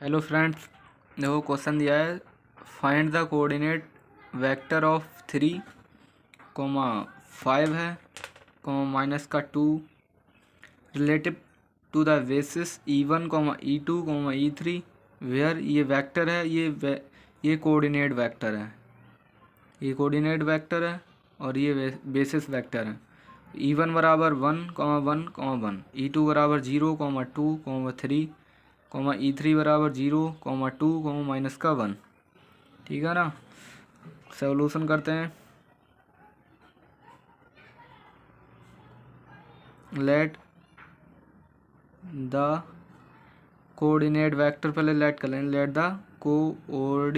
Hello friends, देखो question दिया है। Find the coordinate vector of 3, 5 है, -2 relative to the basis E1, E2, E3 where ये vector है, ये कोऑर्डिनेट वेक्टर है, ये कोऑर्डिनेट वेक्टर है और ये बेसिस वेक्टर है। E1 बराबर 1, 1, 1, E2 बराबर 0, 2, 3, E3 बराबर 0, 2, -1। ठीक है ना। सॉल्यूशन करते हैं। लेट द कोऑर्डिनेट वेक्टर, पहले लेट कर लें। Let the coordinate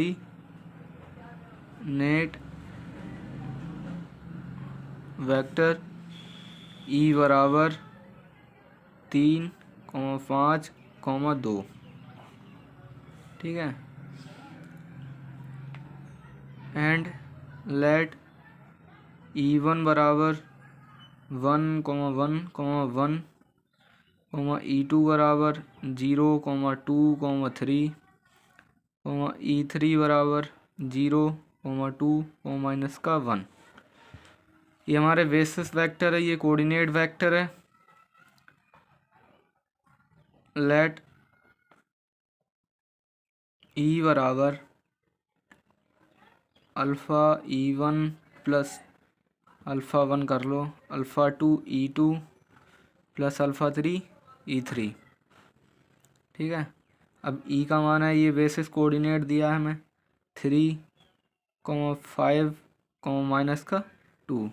vector E बराबर 3, 5, 2। ठीक है। एंड लेट E1 बराबर 1, 1, 1, E2 बराबर 0, 2, 3, E3 बराबर 0, 2, -1। ये हमारे बेसिस वेक्टर है, ये कोऑर्डिनेट वेक्टर है। लेट E बराबर अल्फ़ा E1 प्लस अल्फ़ा 1 कर लो, alpha 2 E2 plus alpha 3 E3। ठीक है। अब E का मान है, ये बेसिस कोऑर्डिनेट दिया है हमें 3, 5, -2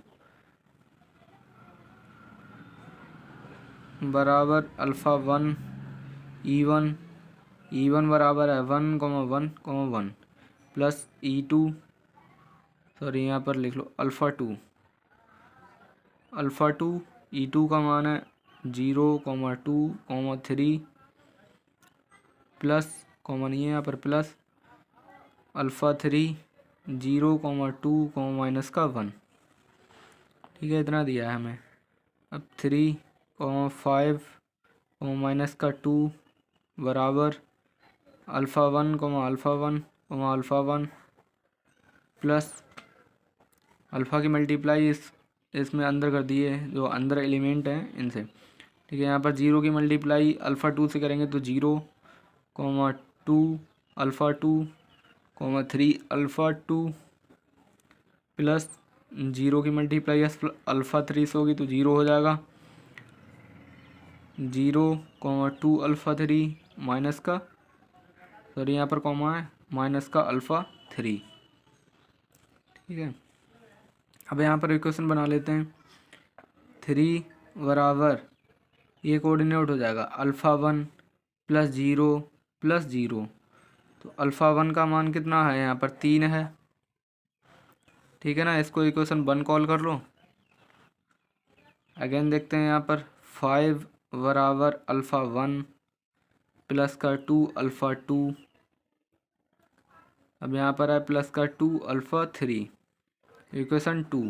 बराबर अल्फ़ा 1 E1 बराबर है 1, 1, 1 प्लस E2, सॉरी यहाँ पर लिख लो अल्फ़ा 2 E2 का मान है 0, 2, 3 प्लस कॉमन ये यहाँ पर प्लस अल्फ़ा 3 0, 2, -1। ठीक है, इतना दिया है हमें। अब 3, 5, -2 बराबर अल्फ़ा 1, अल्फ़ा 1 प्लस अल्फ़ा की मल्टीप्लाई इसमें अंदर कर दिए, जो अंदर एलिमेंट हैं इनसे। ठीक है। यहाँ पर 0 की मल्टीप्लाई अल्फ़ा 2 से करेंगे तो 0, 2 अल्फ़ा 2, 3 अल्फ़ा 2 प्लस 0 की मल्टीप्लाई अल्फ़ा 3 से होगी तो 0 हो जाएगा। 0, 2 अल्फ़ा 3 माइनस का, सॉरी यहाँ पर कॉमा है, माइनस का अल्फ़ा 3। ठीक है। अब यहाँ पर इक्वेशन बना लेते हैं। 3 बराबर ये कोऑर्डिनेट हो जाएगा अल्फ़ा 1 प्लस 0 प्लस 0। तो अल्फ़ा 1 का मान कितना है, यहाँ पर 3 है। ठीक है ना। इसको इक्वेशन 1 कॉल कर लो। अगेन देखते हैं यहाँ पर 5 बराबर अल्फ़ा 1 प्लस का 2 अल्फ़ा 2। अब यहाँ पर है प्लस का 2 अल्फ़ा 3, इक्वेशन 2।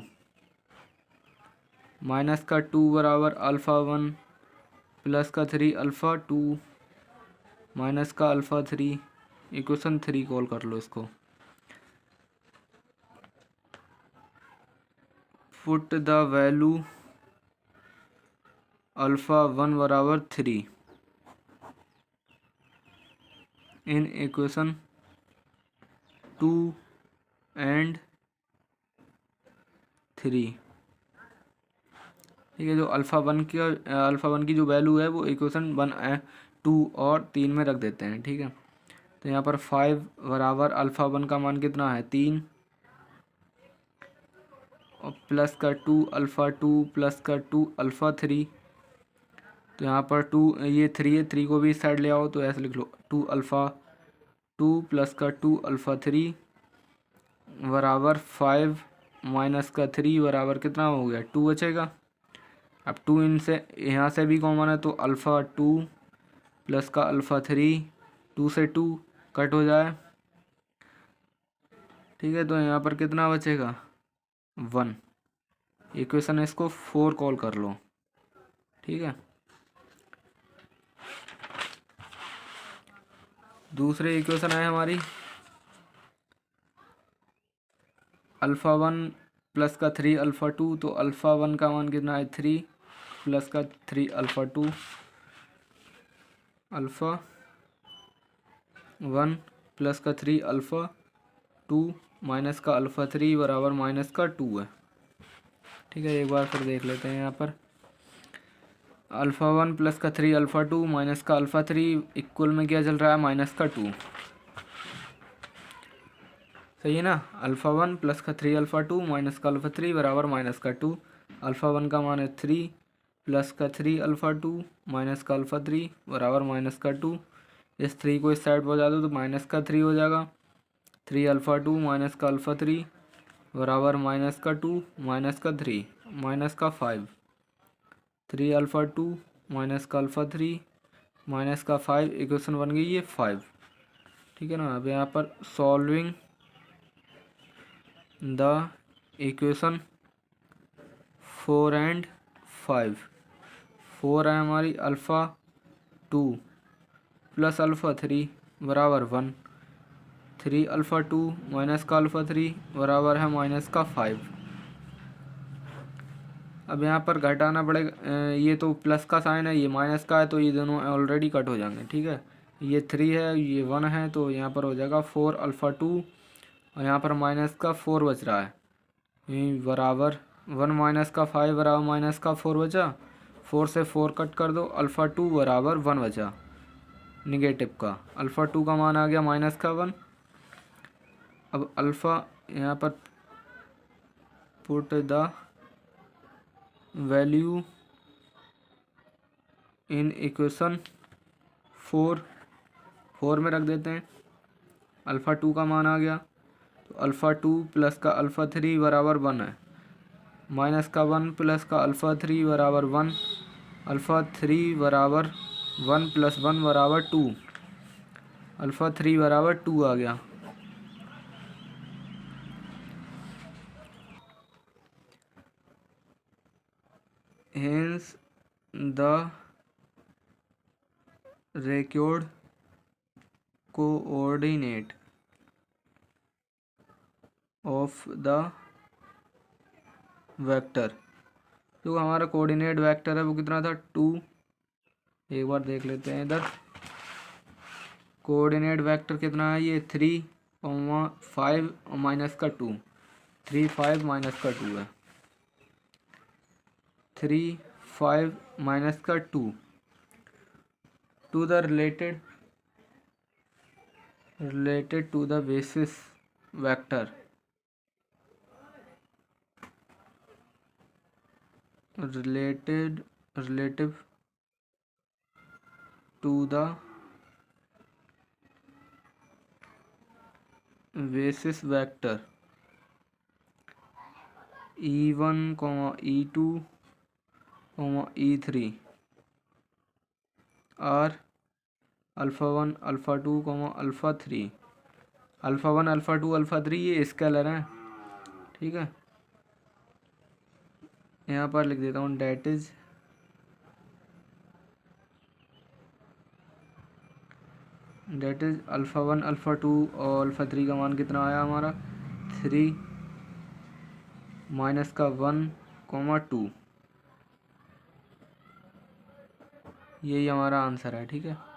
माइनस का 2 बराबर अल्फ़ा 1 प्लस का 3 अल्फ़ा 2 माइनस का अल्फ़ा 3, इक्वेशन 3 कॉल कर लो इसको। पुट द वैल्यू अल्फ़ा 1 बराबर 3 इन इक्वेशन 2 एंड 3। ठीक है। जो अल्फ़ा 1 की जो वैल्यू है वो इक्वेशन 1, 2 और 3 में रख देते हैं। ठीक है। तो यहाँ पर 5 बराबर अल्फ़ा 1 का मान कितना है 3 और प्लस का 2 अल्फ़ा 2 प्लस का 2 अल्फ़ा 3। तो यहाँ पर 2 ये 3 है, 3 को भी इस साइड ले आओ तो ऐसे लिख लो 2 अल्फ़ा 2 प्लस का 2 अल्फ़ा 3 बराबर 5 माइनस का 3 बराबर कितना हो गया 2 बचेगा। अब 2 इनसे यहाँ से भी कॉमन है तो अल्फ़ा 2 प्लस का अल्फ़ा 3, 2 से 2 कट हो जाए। ठीक है। तो यहाँ पर कितना बचेगा 1। इक्वेशन इसको 4 कॉल कर लो। ठीक है। दूसरी इक्वेशन है हमारी अल्फ़ा वन प्लस का 3 अल्फ़ा टू, तो अल्फ़ा वन का मान कितना है 3 प्लस का 3 alpha two, alpha one plus का 3 अल्फ़ा टू माइनस का अल्फ़ा थ्री बराबर माइनस का 2 है। ठीक है, एक बार फिर देख लेते हैं यहाँ पर। अल्फ़ा वन प्लस का 3 अल्फ़ा टू माइनस का अल्फ़ा थ्री इक्वल में क्या चल रहा है माइनस का 2। सही है ना। अल्फ़ा वन प्लस का 3 अल्फ़ा टू माइनस का अल्फ़ा थ्री बराबर माइनस का 2। अल्फ़ा वन का मान है 3 प्लस का 3 अल्फ़ा टू माइनस का अल्फ़ा थ्री बराबर माइनस का 2। इस 3 को इस साइड पहुँचा दो तो माइनस का 3 हो जाएगा। 3 अल्फ़ा टू माइनस का अल्फ़ा थ्री बराबर माइनस का 2 माइनस का 3 माइनस का 5। 3 अल्फ़ा टू माइनस का अल्फ़ा थ्री माइनस का 5 इक्वेशन बन गई ये 5। ठीक है ना। अब यहाँ पर सॉल्विंग द इक्वेशन 4 एंड 5। 4 है हमारी alpha two plus alpha three बराबर 1। 3 अल्फ़ा टू माइनस का अल्फ़ा थ्री बराबर है माइनस का 5। अब यहाँ पर घटाना पड़ेगा, ये तो प्लस का साइन है, ये माइनस का है, तो ये दोनों ऑलरेडी कट हो जाएंगे। ठीक है, ये 3 है ये 1 है, तो यहाँ पर हो जाएगा 4 अल्फ़ा टू और यहाँ पर माइनस का 4 बच रहा है, ये बराबर 1 माइनस का 5 बराबर माइनस का 4 बचा। 4 से 4 कट कर दो, अल्फ़ा टू बराबर 1 बचा निगेटिव का। अल्फ़ा टू का मान आ गया माइनस का 1। अब अल्फ़ा यहाँ पर put the value in equation 4 में रख देते हैं। अल्फ़ा टू का मान आ गया, तो अल्फ़ा टू प्लस का अल्फ़ा थ्री बराबर 1 है। माइनस का 1 प्लस का अल्फ़ा थ्री बराबर 1। अल्फ़ा थ्री बराबर 1 प्लस 1 बराबर 2। अल्फ़ा थ्री बराबर 2 आ गया। Hence the required coordinate of the vector, जो हमारा कोऑर्डिनेट वेक्टर है वो कितना था 2। एक बार देख लेते हैं इधर कोऑर्डिनेट वेक्टर कितना है, ये 3 5 और माइनस का 2। 3 5 माइनस का 2 है। 3 5 माइनस का 2 to the related to the basis vector relative to the basis vector e1, e2, e3 are alpha one alpha two alpha three. Alpha one alpha two alpha three ये scalar हैं। ठीक है, यहाँ पर लिख देता हूँ that is alpha one alpha two और अल्फ़ा थ्री का मान कितना आया हमारा 3 माइनस का 1, 2। यही हमारा आंसर है। ठीक है।